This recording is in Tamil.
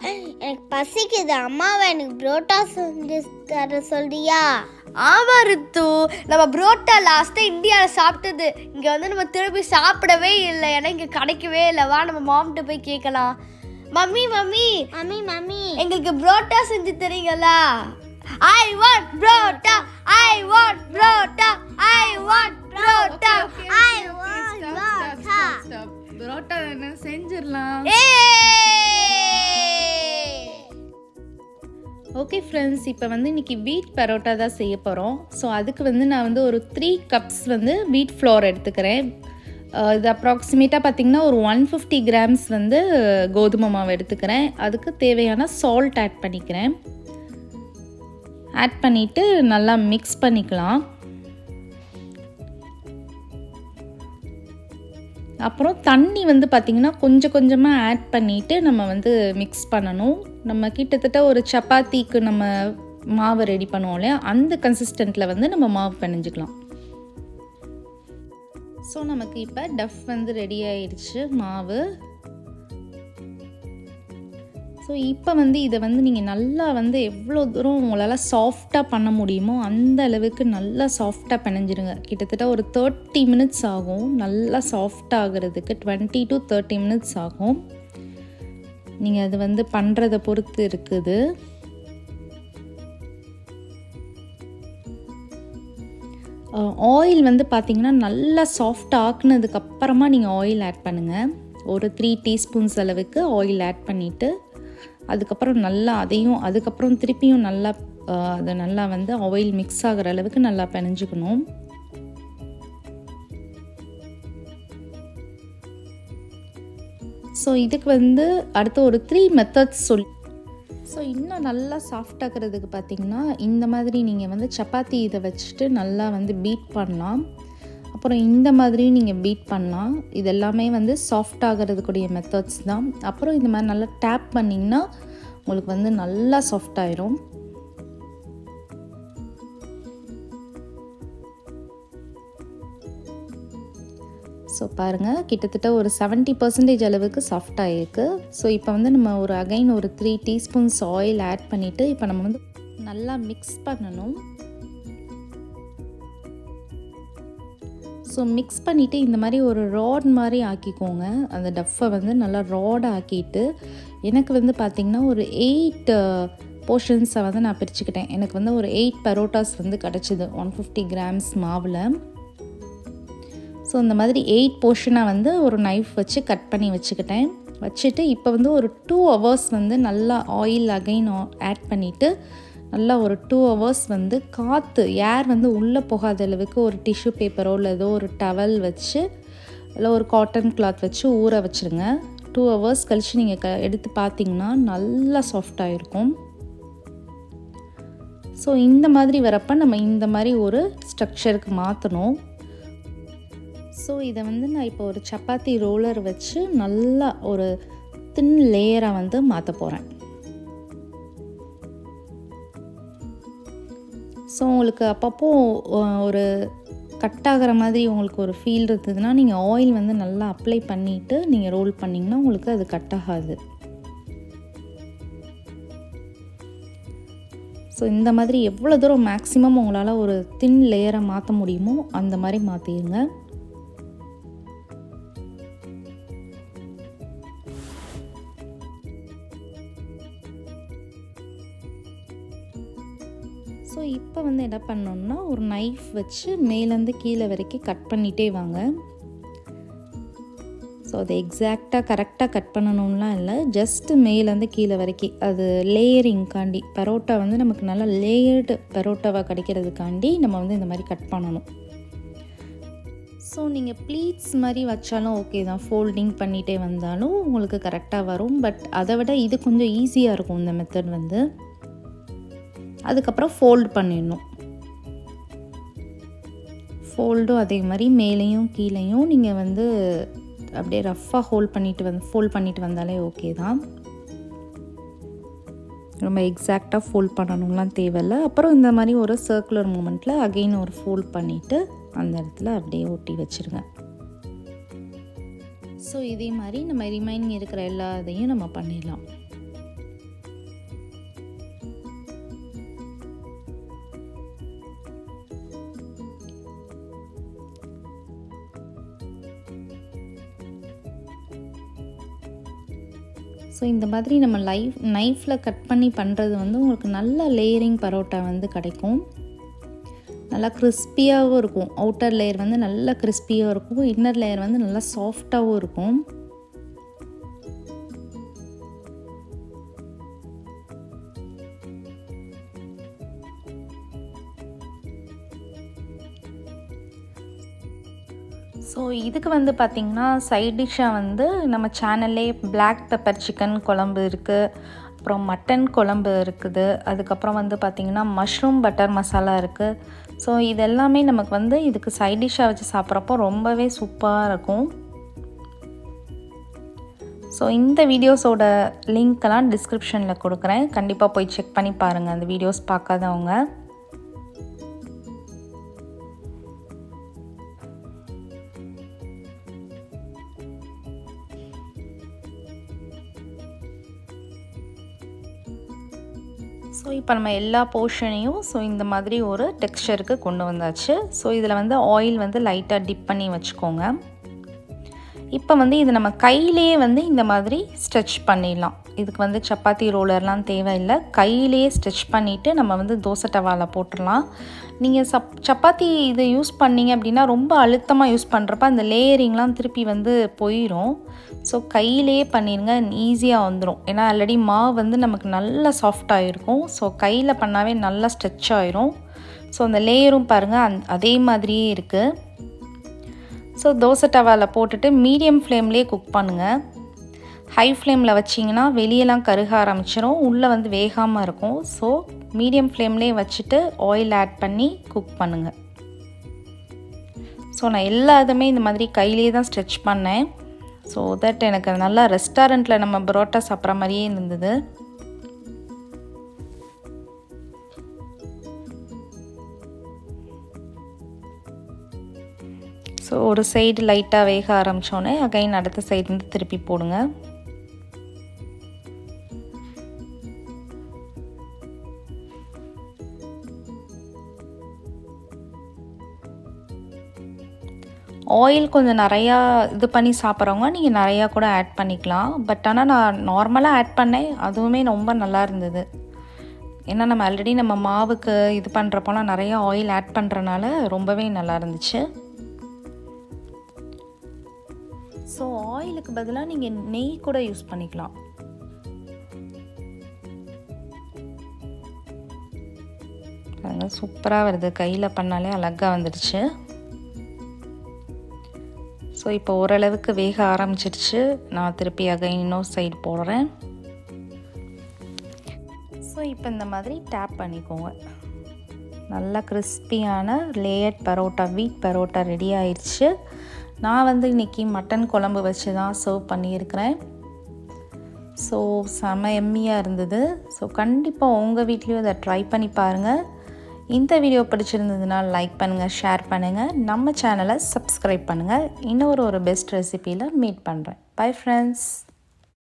எனக்கு பசிக்குது. அம்மாவை எனக்கு புரோட்டா செஞ்சு தர சொல்றியா? ஆமாம் ரித்து, நம்ம புரோட்டா லாஸ்ட்டாக இந்தியாவில் சாப்பிட்டது. இங்கே வந்து நம்ம திருப்பி சாப்பிடவே இல்லை, ஏன்னா இங்கே கிடைக்கவே இல்லை. வா நம்ம மாம்கிட்ட போய் கேட்கலாம். மம்மி மம்மி மம்மி மம்மி எங்களுக்கு புரோட்டா செஞ்சு தரீங்களா? I want parotta, I want parotta, I want parotta, I want parotta. Parotta என்ன செஞ்சிடலாம். ஓகே ஃப்ரெண்ட்ஸ், இப்போ வந்து இன்றைக்கி வீட் பரோட்டா தான் செய்ய போகிறோம். ஸோ அதுக்கு வந்து நான் வந்து ஒரு 3 கப்ஸ் வந்து வீட் ஃப்ளோர் எடுத்துக்கிறேன். இது அப்ராக்சிமேட்டாக பார்த்திங்கன்னா ஒரு 150 கிராம்ஸ் வந்து கோதுமை மாவு எடுத்துக்கிறேன். அதுக்கு தேவையான சால்ட் ஆட் பண்ணிக்கிறேன். ஆட் பண்ணிவிட்டு நல்லா மிக்ஸ் பண்ணிக்கலாம். அப்புறம் தண்ணி வந்து பார்த்திங்கன்னா கொஞ்சம் கொஞ்சமாக ஆட் பண்ணிவிட்டு நம்ம வந்து மிக்ஸ் பண்ணணும். நம்ம கிட்டத்தட்ட ஒரு சப்பாத்திக்கு நம்ம மாவு ரெடி பண்ணுவோம் இல்லையா, அந்த கன்சிஸ்டண்ட்டில் வந்து நம்ம மாவு பிணைஞ்சிக்கலாம். ஸோ நமக்கு இப்போ டஃப் வந்து ரெடி ஆயிடுச்சு மாவு. ஸோ இப்போ வந்து இதை வந்து நீங்கள் நல்லா வந்து எவ்வளோ தூரம் உங்களால் சாஃப்டாக பண்ண முடியுமோ அந்த அளவுக்கு நல்லா சாஃப்டாக பிணைஞ்சிருங்க. கிட்டத்தட்ட ஒரு 30 மினிட்ஸ் ஆகும் நல்லா சாஃப்டாக ஆகிறதுக்கு. 20 to 30 மினிட்ஸ் ஆகும். நீங்கள் அது வந்து பண்ணுறதை பொறுத்து இருக்குது. ஆயில் வந்து பார்த்திங்கன்னா நல்லா சாஃப்டாக ஆக்குனதுக்கப்புறமா நீங்கள் ஆயில் ஆட் பண்ணுங்கள். ஒரு 3 டீஸ்பூன்ஸ் அளவுக்கு ஆயில் ஆட் பண்ணிவிட்டு அதுக்கப்புறம் நல்லா அதுக்கப்புறம் திருப்பியும் நல்லா அதை நல்லா வந்து ஆயில் மிக்ஸ் ஆகிற அளவுக்கு நல்லா பிணைஞ்சிக்கணும். ஸோ இதுக்கு வந்து அடுத்து ஒரு 3 மெத்தட்ஸ் ஸோ இன்னும் நல்லா சாஃப்டாகிறதுக்கு பார்த்திங்கன்னா இந்த மாதிரி நீங்கள் வந்து சப்பாத்தி இதை வச்சுட்டு நல்லா வந்து பீட் பண்ணலாம். அப்புறம் இந்த மாதிரியும் நீங்கள் பீட் பண்ணலாம். இது எல்லாமே வந்து சாஃப்ட் ஆகிறதுக்குரிய மெத்தட்ஸ் தான். அப்புறம் இந்த மாதிரி நல்லா டேப் பண்ணிங்கன்னா உங்களுக்கு வந்து நல்லா சாஃப்ட் ஆயிரும். ஸோ பாருங்கள், கிட்டத்தட்ட ஒரு 70% அளவுக்கு சாஃப்ட் ஆகிருக்கு. ஸோ இப்போ வந்து நம்ம ஒரு அகைன் ஒரு 3 டீஸ்பூன்ஸ் ஆயில் ஆட் பண்ணிவிட்டு இப்போ நம்ம வந்து நல்லா மிக்ஸ் பண்ணணும். ஸோ மிக்ஸ் பண்ணிவிட்டு இந்த மாதிரி ஒரு ராட் மாதிரி ஆக்கிக்கோங்க. அந்த டஃப்பை வந்து நல்லா ராடாக ஆக்கிட்டு எனக்கு வந்து பார்த்திங்கன்னா ஒரு 8 போர்ஷன்ஸை வந்து நான் பிரிச்சுக்கிட்டேன். எனக்கு வந்து ஒரு 8 பரோட்டாஸ் வந்து கிடச்சிது 150 கிராம்ஸ் மாவில். ஸோ இந்த மாதிரி 8 போர்ஷனாக வந்து ஒரு நைஃப் வச்சு கட் பண்ணி வச்சுட்டு இப்போ வந்து ஒரு 2 ஹவர்ஸ் வந்து நல்லா ஆயில் அகைன் ஆட் பண்ணிவிட்டு நல்லா ஒரு 2 ஹவர்ஸ் வந்து காற்று ஏர் வந்து உள்ளே போகாத அளவுக்கு ஒரு டிஷ்யூ பேப்பரோ இல்லை ஏதோ ஒரு டவல் வச்சு இல்லை ஒரு காட்டன் கிளாத் வச்சு ஊற வச்சுருங்க. 2 ஹவர்ஸ் கழித்து நீங்கள் எடுத்து பார்த்தீங்கன்னா நல்லா சாஃப்டாக இருக்கும். ஸோ இந்த மாதிரி வரப்போ நம்ம இந்த மாதிரி ஒரு ஸ்ட்ரக்சருக்கு மாற்றணும். ஸோ இதை வந்து நான் இப்போ ஒரு சப்பாத்தி ரோலர் வச்சு நல்லா ஒரு தின் லேயராக வந்து மாற்ற போகிறேன். ஸோ உங்களுக்கு அப்பப்போ ஒரு கட் ஆகிற மாதிரி உங்களுக்கு ஒரு ஃபீல் இருந்ததுன்னா நீங்கள் ஆயில் வந்து நல்லா அப்ளை பண்ணிவிட்டு நீங்கள் ரோல் பண்ணிங்கன்னா உங்களுக்கு அது கட் ஆகாது. ஸோ இந்த மாதிரி எவ்வளோ தூரம் மேக்ஸிமம் உங்களால் ஒரு தின் லேயரை மாற்ற முடியுமோ அந்த மாதிரி மாற்றிடுங்க. ஸோ இப்போ வந்து என்ன பண்ணோம்னா ஒரு நைஃப் வச்சு மேலேருந்து கீழே வரைக்கும் கட் பண்ணிகிட்டே வாங்க. ஸோ அது எக்ஸாக்டாக கரெக்டாக கட் பண்ணணும்லாம் இல்லை, ஜஸ்ட்டு மேலேருந்து கீழே வரைக்கும் அது லேயரிங்காண்டி பரோட்டா வந்து நமக்கு நல்லா லேயர்டு பரோட்டாவாக கிடைக்கிறதுக்காண்டி நம்ம வந்து இந்த மாதிரி கட் பண்ணணும். ஸோ நீங்கள் ப்ளீட்ஸ் மாதிரி வச்சாலும் ஓகே தான், ஃபோல்டிங் பண்ணிகிட்டே வந்தாலும் உங்களுக்கு கரெக்டாக வரும். பட் அதை விட இது கொஞ்சம் ஈஸியாக இருக்கும் இந்த மெத்தட் வந்து. அதுக்கப்புறம் ஃபோல்டு பண்ணிடணும். ஃபோல்டும் அதே மாதிரி மேலேயும் கீழேயும் நீங்கள் வந்து அப்படியே ரஃப்பாக ஃபோல்ட் பண்ணிட்டு வந்தாலே ஓகே தான். ரொம்ப எக்ஸாக்டாக ஃபோல்ட் பண்ணணும்லாம் தேவையில்லை. அப்புறம் இந்த மாதிரி ஒரு சர்க்குலர் மூமெண்ட்டில் அகெயின் ஒரு ஃபோல்ட் பண்ணிவிட்டு அந்த இடத்துல அப்படியே ஒட்டி வச்சுருங்க. ஸோ இதே மாதிரி நம்ம ரிமைனிங் இருக்கிற எல்லா இதையும் நம்ம பண்ணிடலாம். ஸோ இந்த மாதிரி நம்ம நைஃப்பில் கட் பண்ணி பண்ணுறது வந்து உங்களுக்கு நல்ல லேயரிங் பரோட்டா வந்து கிடைக்கும். நல்லா கிறிஸ்பியாகவும் இருக்கும். அவுட்டர் லேயர் வந்து நல்லா கிறிஸ்பியாக இருக்கும், இன்னர் லேயர் வந்து நல்லா சாஃப்டாகவும் இருக்கும். ஸோ இதுக்கு வந்து பார்த்திங்கன்னா சைட் டிஷ்ஷாக வந்து நம்ம சேனல்லே பிளாக் பெப்பர் சிக்கன் குழம்பு இருக்குது, அப்புறம் மட்டன் குழம்பு இருக்குது, அதுக்கப்புறம் வந்து பார்த்திங்கன்னா மஷ்ரூம் பட்டர் மசாலா இருக்குது. ஸோ இது எல்லாமே நமக்கு வந்து இதுக்கு சைட் டிஷ்ஷாக வச்சு சாப்பிட்றப்போ ரொம்பவே சூப்பராக இருக்கும். ஸோ இந்த வீடியோஸோட லிங்க்கெல்லாம் டிஸ்கிரிப்ஷனில் கொடுக்குறேன், கண்டிப்பாக போய் செக் பண்ணி பாருங்கள் அந்த வீடியோஸ் பார்க்காதவங்க. ஸோ இப்போ நம்ம எல்லா போர்ஷனையும் இந்த மாதிரி ஒரு டெக்ஸ்சருக்கு கொண்டு வந்தாச்சு. ஸோ இதில் வந்து ஆயில் வந்து லைட்டாக டிப் பண்ணி வச்சுக்கோங்க. இப்போ வந்து இது நம்ம கையிலேயே வந்து இந்த மாதிரி ஸ்ட்ரெச் பண்ணிடலாம். இதுக்கு வந்து சப்பாத்தி ரோலர்லாம் தேவையில்லை, கையிலேயே ஸ்ட்ரெச் பண்ணிவிட்டு நம்ம வந்து தோசை டவாவில் போட்டுடலாம். நீங்கள் சப்பாத்தி இதை யூஸ் பண்ணிங்க அப்படின்னா ரொம்ப அழுத்தமாக யூஸ் பண்ணுறப்ப அந்த லேயரிங்லாம் திருப்பி வந்து போயிடும். ஸோ கையிலேயே பண்ணிடுங்க, ஈஸியாக வந்துடும். ஏன்னா ஆல்ரெடி மாவு வந்து நமக்கு நல்லா சாஃப்டாக இருக்கும். ஸோ கையில் பண்ணாவே நல்லா ஸ்ட்ரெச் ஆயிரும். ஸோ அந்த லேயரும் பாருங்கள் அதே மாதிரியே இருக்குது. ஸோ தோசை டவாவில் போட்டுட்டு மீடியம் ஃப்ளேம்லேயே குக் பண்ணுங்கள். ஹை ஃப்ளேமில் வச்சிங்கன்னா வெளியெல்லாம் கருக ஆரம்பிச்சிடும், உள்ளே வந்து வேகாமல் இருக்கும். ஸோ மீடியம் ஃப்ளேம்லேயே வச்சுட்டு ஆயில் ஆட் பண்ணி குக் பண்ணுங்கள். ஸோ நான் எல்லா இதுவுமே இந்த மாதிரி கையிலே தான் ஸ்ட்ரெச் பண்ணேன். ஸோ தட் எனக்கு நல்லா ரெஸ்டாரண்ட்டில் நம்ம பரோட்டா சாப்பிட்ற மாதிரியே இருந்தது. ஸோ ஒரு சைடு லைட்டாக வேக ஆரம்பித்தோன்னே அகைன் அடுத்த சைடு வந்து திருப்பி போடுங்க. ஆயில் கொஞ்சம் நிறையா இது பண்ணி சாப்பிட்றவங்க நீங்கள் நிறையா கூட ஆட் பண்ணிக்கலாம். பட் ஆனால் நான் நார்மலாக ஆட் பண்ணேன், அதுவுமே ரொம்ப நல்லா இருந்தது. ஏன்னா நம்ம ஆல்ரெடி நம்ம மாவுக்கு இது பண்ணுறப்போலாம் நிறையா ஆயில் ஆட் பண்ணுறனால ரொம்பவே நல்லா இருந்துச்சு. ஸோ ஆயிலுக்கு பதிலாக நீங்கள் நெய் கூட யூஸ் பண்ணிக்கலாம். சூப்பராக வருது, கையில் பண்ணாலே அழகாக வந்துடுச்சு. ஸோ இப்போ ஓரளவுக்கு வேக ஆரம்பிச்சிடுச்சு. நான் திருப்பி அகைன் இன்னொரு சைடு போடுறேன். ஸோ இப்போ இந்த மாதிரி டேப் பண்ணிக்கோங்க. நல்லா கிறிஸ்பியான லேயர்ட் பரோட்டா, வீட் பரோட்டா ரெடி ஆயிடுச்சு. நான் வந்து இன்றைக்கி மட்டன் குழம்பு வச்சு தான் சர்வ் பண்ணியிருக்கிறேன். ஸோ செம எம்மியாக இருந்தது. ஸோ கண்டிப்பாக உங்கள் வீட்லேயும் அதை ட்ரை பண்ணி பாருங்கள். இந்த வீடியோ பிடிச்சிருந்ததுன்னா லைக் பண்ணுங்கள், ஷேர் பண்ணுங்கள், நம்ம சேனலை சப்ஸ்கிரைப் பண்ணுங்கள். இன்னொரு பெஸ்ட் ரெசிபியில் மீட் பண்ணுறேன். Bye friends.